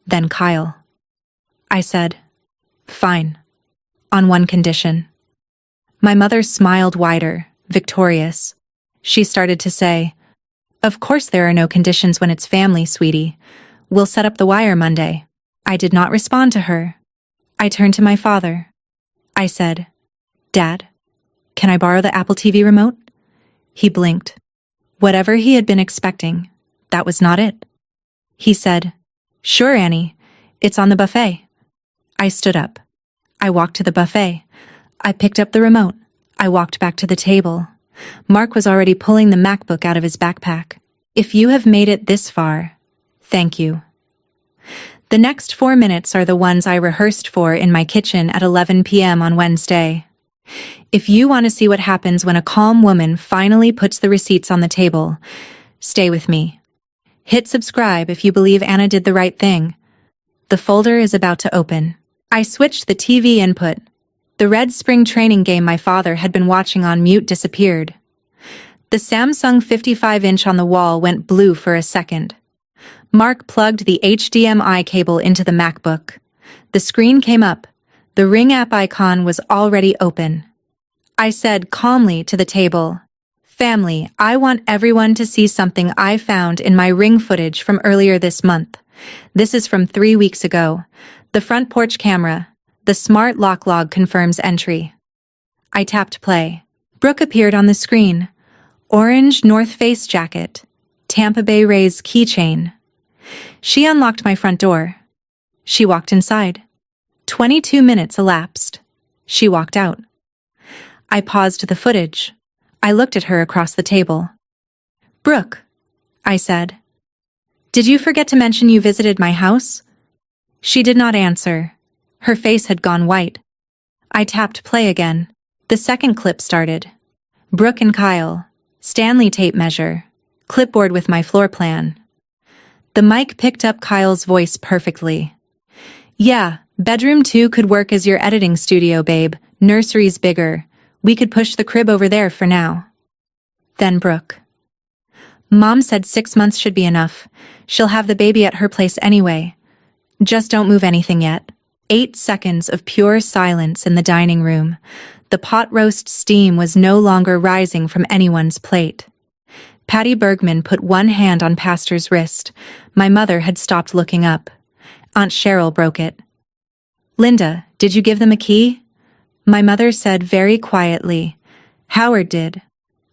S1: then Kyle. I said, "Fine, on one condition." My mother smiled wider, victorious. She started to say, "Of course there are no conditions when it's family, sweetie. We'll set up the wire Monday." I did not respond to her. I turned to my father. I said, "Dad, can I borrow the Apple TV remote?" He blinked. Whatever he had been expecting, that was not it. He said, "Sure, Annie. It's on the buffet." I stood up. I walked to the buffet. I picked up the remote. I walked back to the table. Mark was already pulling the MacBook out of his backpack. If you have made it this far, thank you. The next 4 minutes are the ones I rehearsed for in my kitchen at 11 p.m. on Wednesday. If you want to see what happens when a calm woman finally puts the receipts on the table, stay with me. Hit subscribe if you believe Anna did the right thing. The folder is about to open. I switched the TV input. The red spring training game my father had been watching on mute disappeared. The Samsung 55-inch on the wall went blue for a second. Mark plugged the HDMI cable into the MacBook. The screen came up. The Ring app icon was already open. I said calmly to the table, "Family, I want everyone to see something I found in my Ring footage from earlier this month. This is from 3 weeks ago. The front porch camera. The smart lock log confirms entry." I tapped play. Brooke appeared on the screen. Orange North Face jacket. Tampa Bay Rays keychain. She unlocked my front door. She walked inside. 22 minutes elapsed. She walked out. I paused the footage. I looked at her across the table. "Brooke," I said, "did you forget to mention you visited my house?" She did not answer. Her face had gone white. I tapped play again. The second clip started. Brooke and Kyle. Stanley tape measure. Clipboard with my floor plan. The mic picked up Kyle's voice perfectly. "Yeah, bedroom 2 could work as your editing studio, babe. Nursery's bigger. We could push the crib over there for now." Then Brooke. "Mom said 6 months should be enough. She'll have the baby at her place anyway. Just don't move anything yet." 8 seconds of pure silence in the dining room. The pot roast steam was no longer rising from anyone's plate. Patty Bergman put one hand on Pastor's wrist. My mother had stopped looking up. Aunt Cheryl broke it. "Linda, did you give them a key?" My mother said very quietly, "Howard did.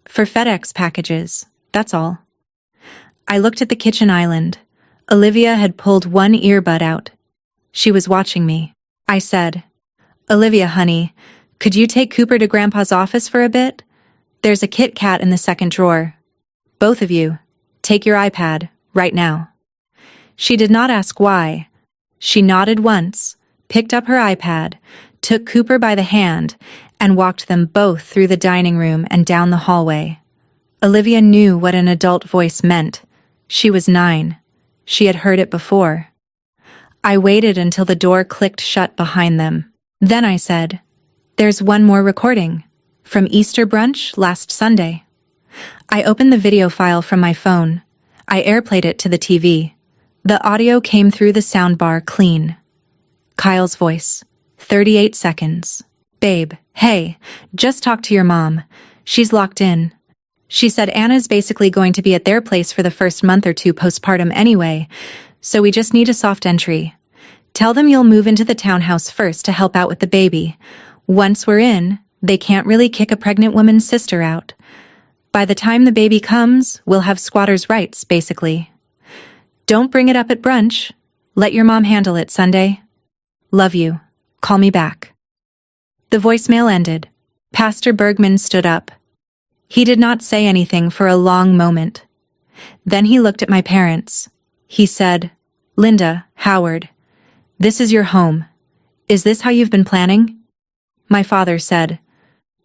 S1: For FedEx packages, that's all." I looked at the kitchen island. Olivia had pulled one earbud out. She was watching me. I said, "Olivia, honey, could you take Cooper to Grandpa's office for a bit? There's a Kit Kat in the second drawer." Both of you, take your iPad, right now. She did not ask why. She nodded once, picked up her iPad, took Cooper by the hand, and walked them both through the dining room and down the hallway. Olivia knew what an adult voice meant. She was 9. She had heard it before. I waited until the door clicked shut behind them. Then I said, "There's one more recording, from Easter brunch last Sunday." I opened the video file from my phone. I airplayed it to the TV. The audio came through the soundbar clean. Kyle's voice. 38 seconds. "Babe, hey, just talk to your mom. She's locked in. She said Anna's basically going to be at their place for the first month or 2 postpartum anyway, so we just need a soft entry. Tell them you'll move into the townhouse first to help out with the baby. Once we're in, they can't really kick a pregnant woman's sister out. By the time the baby comes, we'll have squatters' rights, basically. Don't bring it up at brunch. Let your mom handle it Sunday. Love you. Call me back." The voicemail ended. Pastor Bergman stood up. He did not say anything for a long moment. Then he looked at my parents. He said, "Linda, Howard, this is your home. Is this how you've been planning?" My father said,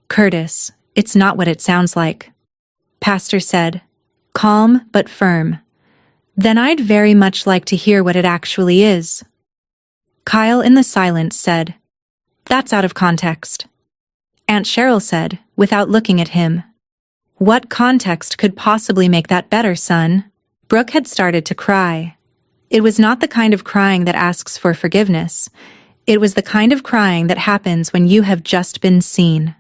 S1: "Curtis, it's not what it sounds like." Pastor said, calm but firm, "Then I'd very much like to hear what it actually is." Kyle in the silence said, "That's out of context." Aunt Cheryl said, without looking at him, "What context could possibly make that better, son?" Brooke had started to cry. It was not the kind of crying that asks for forgiveness. It was the kind of crying that happens when you have just been seen.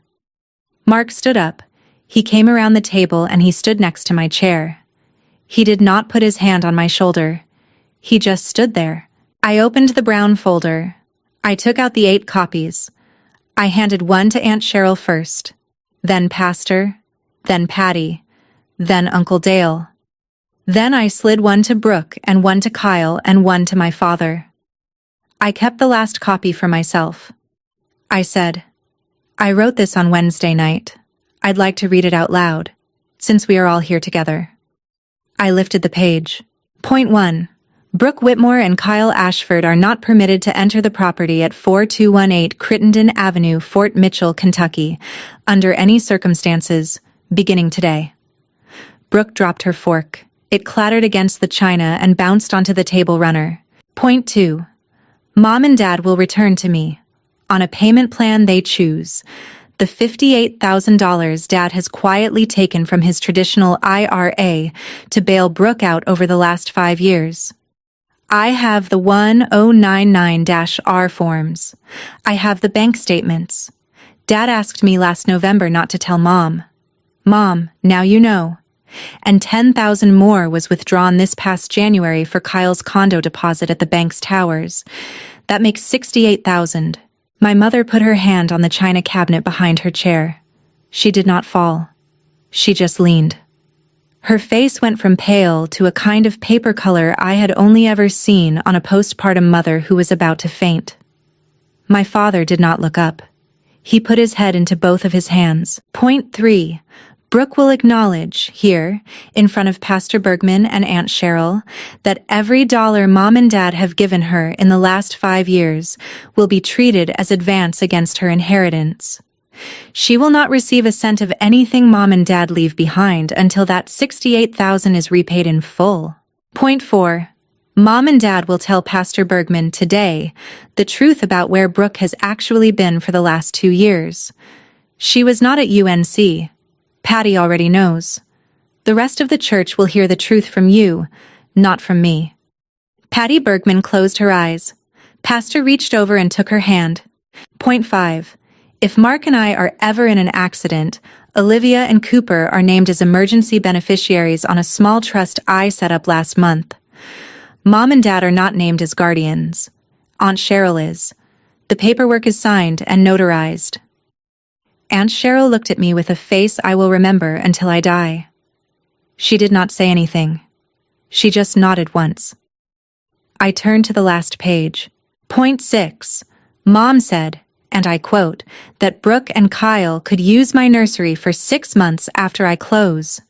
S1: Mark stood up. He came around the table and he stood next to my chair. He did not put his hand on my shoulder. He just stood there. I opened the brown folder. I took out the 8 copies. I handed one to Aunt Cheryl first, then Pastor, then Patty, then Uncle Dale. Then I slid one to Brooke and one to Kyle and one to my father. I kept the last copy for myself. I said, "I wrote this on Wednesday night. I'd like to read it out loud, since we are all here together." I lifted the page. Point 1. Brooke Whitmore and Kyle Ashford are not permitted to enter the property at 4218 Crittenden Avenue, Fort Mitchell, Kentucky, under any circumstances, beginning today. Brooke dropped her fork. It clattered against the china and bounced onto the table runner. Point 2. Mom and Dad will return to me, on a payment plan they choose, the $58,000 Dad has quietly taken from his traditional IRA to bail Brooke out over the last 5 years. I have the 1099-R forms. I have the bank statements. Dad asked me last November not to tell Mom. Mom, now you know. And $10,000 more was withdrawn this past January for Kyle's condo deposit at the bank's towers. That makes $68,000. My mother put her hand on the china cabinet behind her chair. She did not fall. She just leaned. Her face went from pale to a kind of paper color I had only ever seen on a postpartum mother who was about to faint. My father did not look up. He put his head into both of his hands. Point 3. Brooke will acknowledge, here, in front of Pastor Bergman and Aunt Cheryl, that every dollar Mom and Dad have given her in the last 5 years will be treated as advance against her inheritance. She will not receive a cent of anything Mom and Dad leave behind until that $68,000 is repaid in full. Point 4. Mom and Dad will tell Pastor Bergman today the truth about where Brooke has actually been for the last 2 years. She was not at UNC. Patty already knows. The rest of the church will hear the truth from you, not from me. Patty Bergman closed her eyes. Pastor reached over and took her hand. Point 5. If Mark and I are ever in an accident, Olivia and Cooper are named as emergency beneficiaries on a small trust I set up last month. Mom and Dad are not named as guardians. Aunt Cheryl is. The paperwork is signed and notarized. Aunt Cheryl looked at me with a face I will remember until I die. She did not say anything. She just nodded once. I turned to the last page. Point 6. Mom said, and I quote, that Brooke and Kyle could use my nursery for 6 months after I close.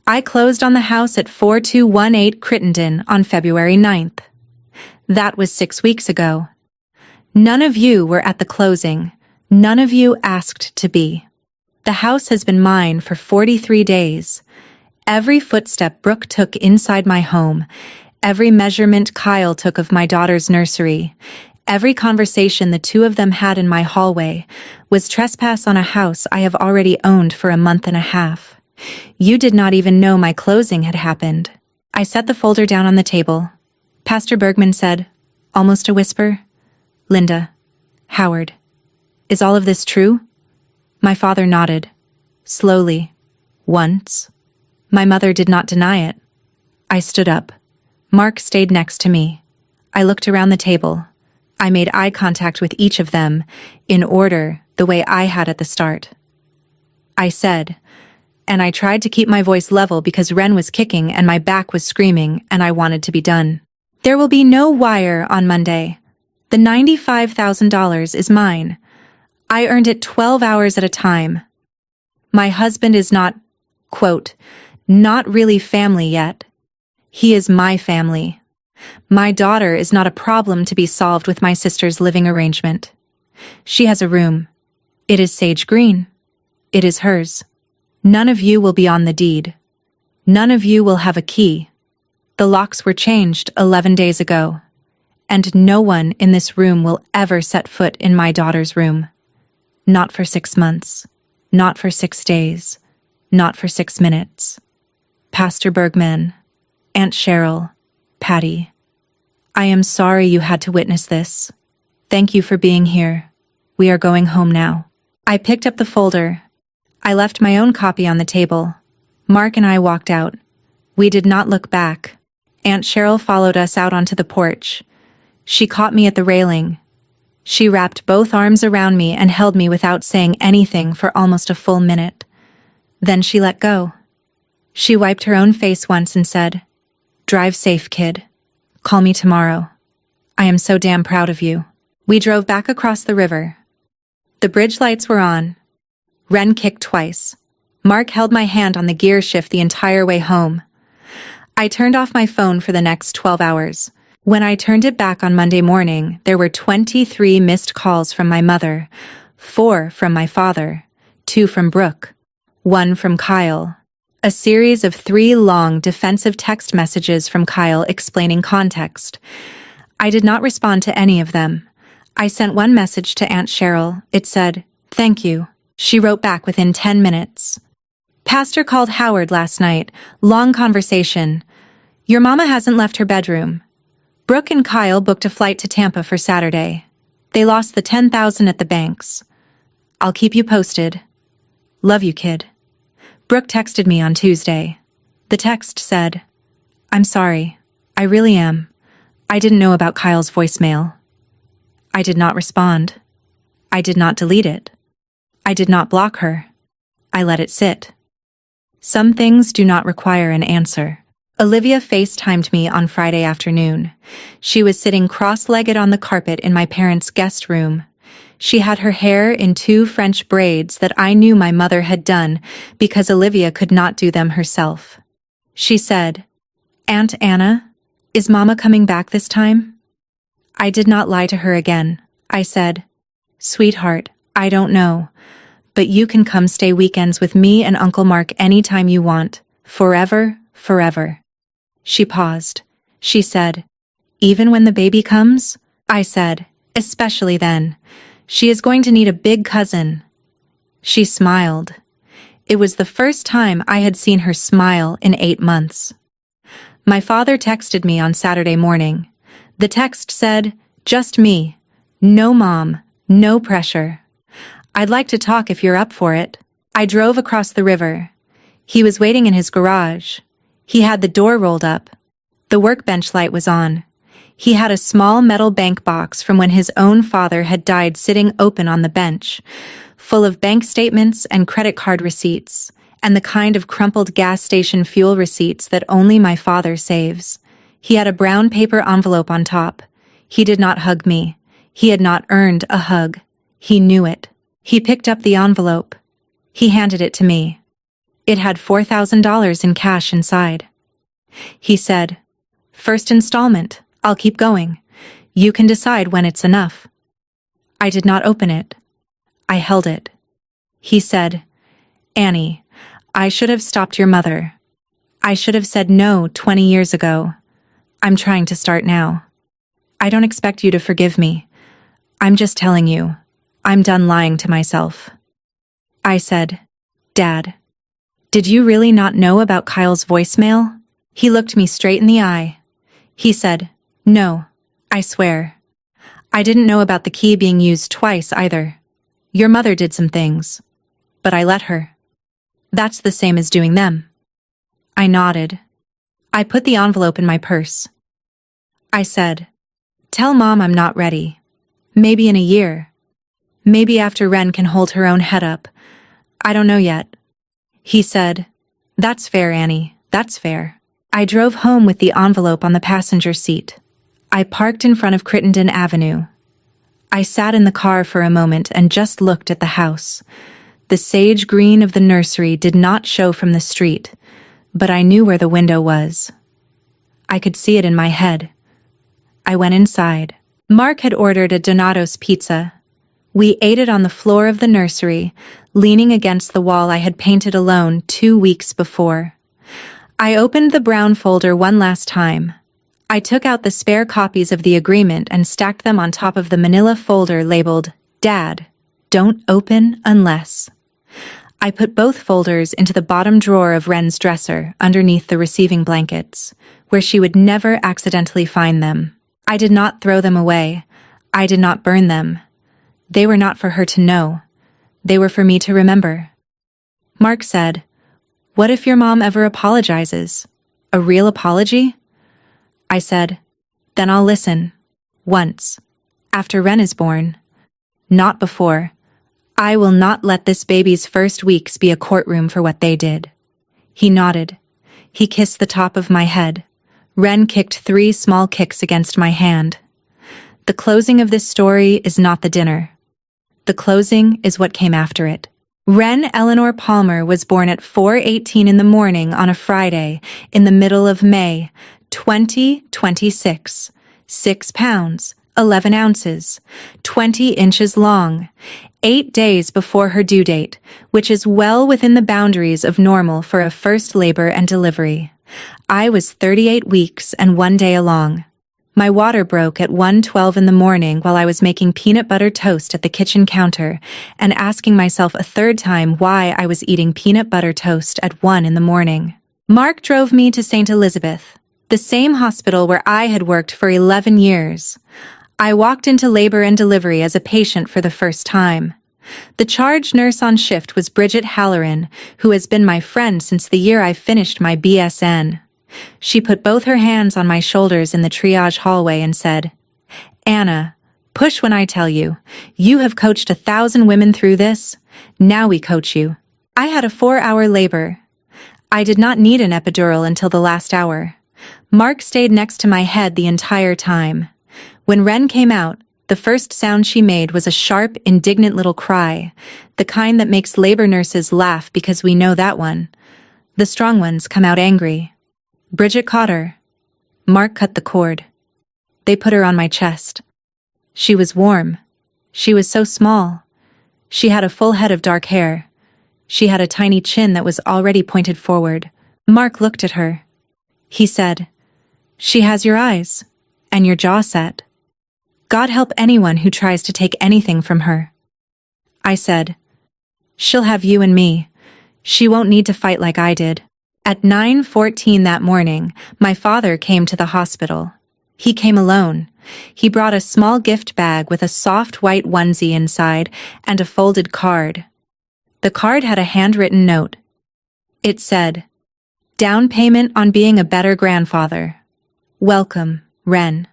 S1: I closed on the house at 4218 Crittenden on February 9th. That was 6 weeks ago. None of you were at the closing. None of you asked to be. The house has been mine for 43 days. Every footstep Brooke took inside my home, every measurement Kyle took of my daughter's nursery, every conversation the two of them had in my hallway was trespass on a house I have already owned for a month and a half. You did not even know my closing had happened. I set the folder down on the table. Pastor Bergman said, almost a whisper, Linda, Howard, is all of this true? My father nodded, slowly, once. My mother did not deny it. I stood up. Mark stayed next to me. I looked around the table. I made eye contact with each of them, in order, the way I had at the start. I said, and I tried to keep my voice level because Ren was kicking and my back was screaming and I wanted to be done. There will be no wire on Monday. The $95,000 is mine. I earned it 12 hours at a time. My husband is not, quote, not really family yet. He is my family. My daughter is not a problem to be solved with my sister's living arrangement. She has a room. It is sage green. It is hers. None of you will be on the deed. None of you will have a key. The locks were changed 11 days ago, and no one in this room will ever set foot in my daughter's room. Not for 6 months. Not for 6 days. Not for 6 minutes. Pastor Bergman, Aunt Cheryl, Patty, I am sorry you had to witness this. Thank you for being here. We are going home now. I picked up the folder. I left my own copy on the table. Mark and I walked out. We did not look back. Aunt Cheryl followed us out onto the porch. She caught me at the railing. She wrapped both arms around me and held me without saying anything for almost a full minute. Then she let go. She wiped her own face once and said, "Drive safe, kid. Call me tomorrow. I am so damn proud of you." We drove back across the river. The bridge lights were on. Ren kicked twice. Mark held my hand on the gear shift the entire way home. I turned off my phone for the next 12 hours. When I turned it back on Monday morning, there were 23 missed calls from my mother, 4 from my father, 2 from Brooke, 1 from Kyle, a series of 3 long defensive text messages from Kyle explaining context. I did not respond to any of them. I sent one message to Aunt Cheryl. It said, "Thank you." She wrote back within 10 minutes. "Pastor called Howard last night. Long conversation. Your mama hasn't left her bedroom. Brooke and Kyle booked a flight to Tampa for Saturday. They lost the $10,000 at the banks. I'll keep you posted. Love you, kid." Brooke texted me on Tuesday. The text said, "I'm sorry. I really am. I didn't know about Kyle's voicemail." I did not respond. I did not delete it. I did not block her. I let it sit. Some things do not require an answer. Olivia FaceTimed me on Friday afternoon. She was sitting cross-legged on the carpet in my parents' guest room. She had her hair in 2 French braids that I knew my mother had done because Olivia could not do them herself. She said, "Aunt Anna, is Mama coming back this time?" I did not lie to her again. I said, "Sweetheart, I don't know, but you can come stay weekends with me and Uncle Mark anytime you want, forever, forever." She paused. She said, "Even when the baby comes?" I said, "Especially then. She is going to need a big cousin." She smiled. It was the first time I had seen her smile in 8 months. My father texted me on Saturday morning. The text said, "Just me. No mom. No pressure. I'd like to talk if you're up for it." I drove across the river. He was waiting in his garage. He had the door rolled up. The workbench light was on. He had a small metal bank box from when his own father had died sitting open on the bench, full of bank statements and credit card receipts, and the kind of crumpled gas station fuel receipts that only my father saves. He had a brown paper envelope on top. He did not hug me. He had not earned a hug. He knew it. He picked up the envelope. He handed it to me. It had $4,000 in cash inside. He said, "First installment, I'll keep going. You can decide when it's enough." I did not open it. I held it. He said, "Annie, I should have stopped your mother. I should have said no 20 years ago. I'm trying to start now. I don't expect you to forgive me. I'm just telling you, I'm done lying to myself." I said, "Dad, did you really not know about Kyle's voicemail?" He looked me straight in the eye. He said, "No, I swear. I didn't know about the key being used twice either. Your mother did some things, but I let her. That's the same as doing them." I nodded. I put the envelope in my purse. I said, "Tell Mom I'm not ready. Maybe in a year. Maybe after Ren can hold her own head up. I don't know yet." He said, "That's fair, Annie, that's fair." I drove home with the envelope on the passenger seat. I parked in front of Crittenden Avenue. I sat in the car for a moment and just looked at the house. The sage green of the nursery did not show from the street, but I knew where the window was. I could see it in my head. I went inside. Mark had ordered a Donato's pizza. We ate it on the floor of the nursery, leaning against the wall I had painted alone 2 weeks before. I opened the brown folder one last time. I took out the spare copies of the agreement and stacked them on top of the manila folder labeled, "Dad, don't open unless." I put both folders into the bottom drawer of Ren's dresser underneath the receiving blankets, where she would never accidentally find them. I did not throw them away. I did not burn them. They were not for her to know. They were for me to remember. Mark said, "What if your mom ever apologizes? A real apology?" I said, "Then I'll listen. Once. After Ren is born. Not before. I will not let this baby's first weeks be a courtroom for what they did." He nodded. He kissed the top of my head. Ren kicked 3 small kicks against my hand. The closing of this story is not the dinner. The closing is what came after it. Ren Eleanor Palmer was born at 4:18 in the morning on a Friday in the middle of May, 2026, 6 pounds, 11 ounces, 20 inches long, 8 days before her due date, which is well within the boundaries of normal for a first labor and delivery. I was 38 weeks and 1 day along. My water broke at 1:12 in the morning while I was making peanut butter toast at the kitchen counter and asking myself a third time why I was eating peanut butter toast at 1 in the morning. Mark drove me to St. Elizabeth, the same hospital where I had worked for 11 years. I walked into labor and delivery as a patient for the first time. The charge nurse on shift was Bridget Halloran, who has been my friend since the year I finished my BSN. She put both her hands on my shoulders in the triage hallway and said, "Anna, push when I tell you. You have coached 1,000 women through this. Now we coach you." I had a 4-hour labor. I did not need an epidural until the last hour. Mark stayed next to my head the entire time. When Ren came out, the first sound she made was a sharp, indignant little cry, the kind that makes labor nurses laugh because we know that one. The strong ones come out angry. Bridget caught her. Mark cut the cord. They put her on my chest. She was warm. She was so small. She had a full head of dark hair. She had a tiny chin that was already pointed forward. Mark looked at her. He said, "She has your eyes, and your jaw set. God help anyone who tries to take anything from her." I said, "She'll have you and me. She won't need to fight like I did." At 9:14 that morning, my father came to the hospital. He came alone. He brought a small gift bag with a soft white onesie inside and a folded card. The card had a handwritten note. It said, "Down payment on being a better grandfather. Welcome, Ren.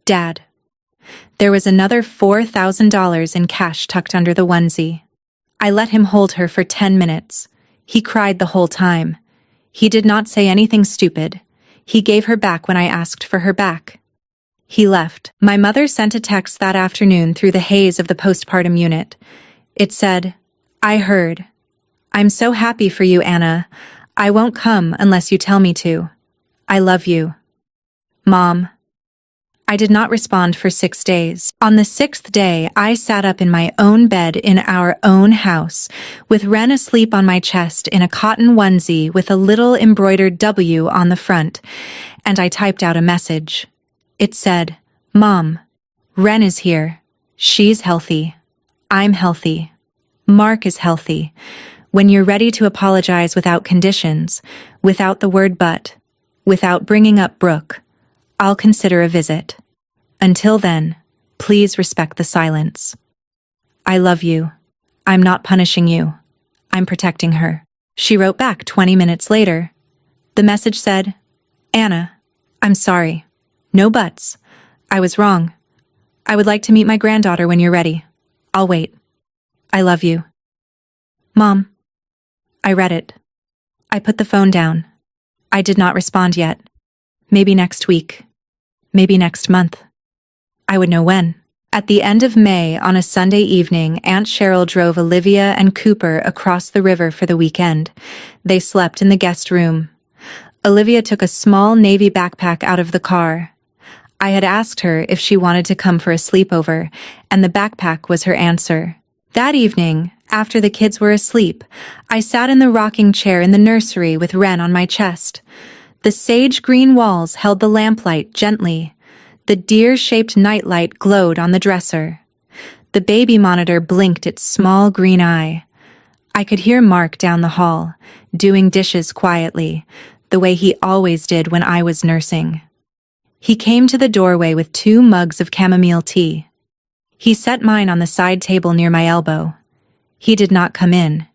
S1: Dad." There was another $4,000 in cash tucked under the onesie. I let him hold her for 10 minutes. He cried the whole time. He did not say anything stupid. He gave her back when I asked for her back. He left. My mother sent a text that afternoon through the haze of the postpartum unit. It said, "I heard. I'm so happy for you, Anna. I won't come unless you tell me to. I love you. Mom. I did not respond for 6 days. On the 6th day, I sat up in my own bed in our own house, with Ren asleep on my chest in a cotton onesie with a little embroidered W on the front, and I typed out a message. It said, Mom, Ren is here. She's healthy. I'm healthy. Mark is healthy. When you're ready to apologize without conditions, without the word but, without bringing up Brooke, I'll consider a visit. Until then, please respect the silence. I love you. I'm not punishing you. I'm protecting her. She wrote back 20 minutes later. The message said, Anna, I'm sorry. No buts. I was wrong. I would like to meet my granddaughter when you're ready. I'll wait. I love you. Mom. I read it. I put the phone down. I did not respond yet. Maybe next week. Maybe next month. I would know when. At the end of May, on a Sunday evening, Aunt Cheryl drove Olivia and Cooper across the river for the weekend. They slept in the guest room. Olivia took a small navy backpack out of the car. I had asked her if she wanted to come for a sleepover, and the backpack was her answer. That evening, after the kids were asleep, I sat in the rocking chair in the nursery with Ren on my chest. The sage-green walls held the lamplight gently. The deer-shaped nightlight glowed on the dresser. The baby monitor blinked its small green eye. I could hear Mark down the hall, doing dishes quietly, the way he always did when I was nursing. He came to the doorway with 2 mugs of chamomile tea. He set mine on the side table near my elbow. He did not come in.